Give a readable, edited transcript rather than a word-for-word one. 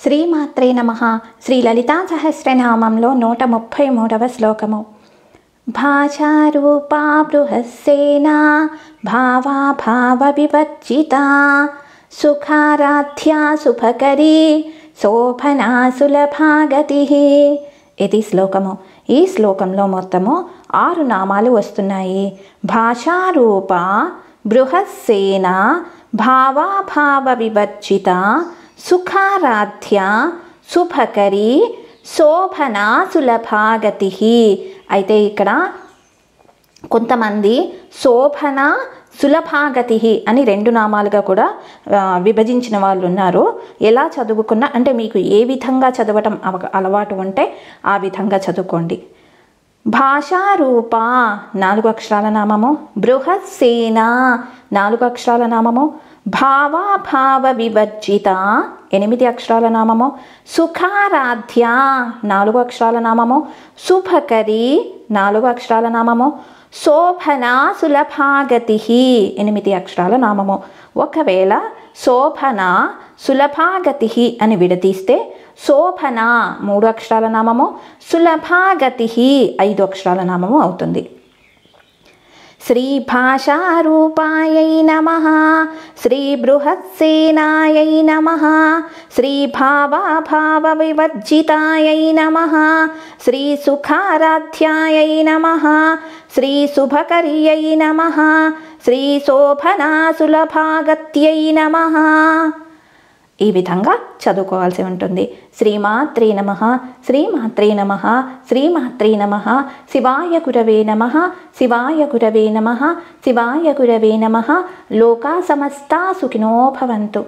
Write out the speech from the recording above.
శ్రీమాత్రే నమః. శ్రీ లలితా సహస్రనామంలో 133వ శ్లోకము. భాషారూపా బృహస్సేనా భావా భావ వివర్జితా సుఖారాధ్యా శుభకరీ శోభనా సులభాగతి. ఇది శ్లోకము. ఈ శ్లోకంలో మొత్తము 6 నామాలు వస్తున్నాయి. భాషారూప బృహస్సేనా భావా భావ వివర్జిత సుఖారాధ్య శుభకరీ శోభనా సులభాగతి. అయితే ఇక్కడ కొంతమంది శోభన సులభాగతి అని 2 నామాలుగా కూడా విభజించిన వాళ్ళు ఉన్నారు. ఎలా చదువుకున్నా అంటే మీకు ఏ విధంగా చదవటం అలవాటు ఉంటే ఆ విధంగా చదువుకోండి. భాషారూప 4 అక్షరాల నామము, బృహస్సేన 4 అక్షరాల నామము, భావాభావ వివర్జిత 8 అక్షరాల నామము, సుఖారాధ్య 4 అక్షరాల నామము, శుభకరీ 4 అక్షరాల నామము, శోభనా సులభాగతి 8 అక్షరాల నామము. ఒకవేళ శోభన సులభాగతి అని విడదీస్తే శోభన 3 అక్షరాల నామము, సులభాగతి 5 అక్షరాల నామము అవుతుంది. శ్రీ భాషారూపాయై నమః, శ్రీ బృహస్సేనాయై నమః, శ్రీ భావాభావ వివర్జితాయై నమః, శ్రీ సుఖారాధ్యాయై నమః, శ్రీ శుభకర్యై నమః, శ్రీ శోభనా సులభాగత్యై నమః. ఈ విధంగా చదువుకోవాల్సి ఉంటుంది. శ్రీమాత్రే నమః, శ్రీమాత్రే నమః, శ్రీమాత్రే నమః, శివాయ గురవే నమః, శివాయ గురవే నమః, శివాయ గురవే నమః. లోకా సమస్తా సుఖినో భవంతు.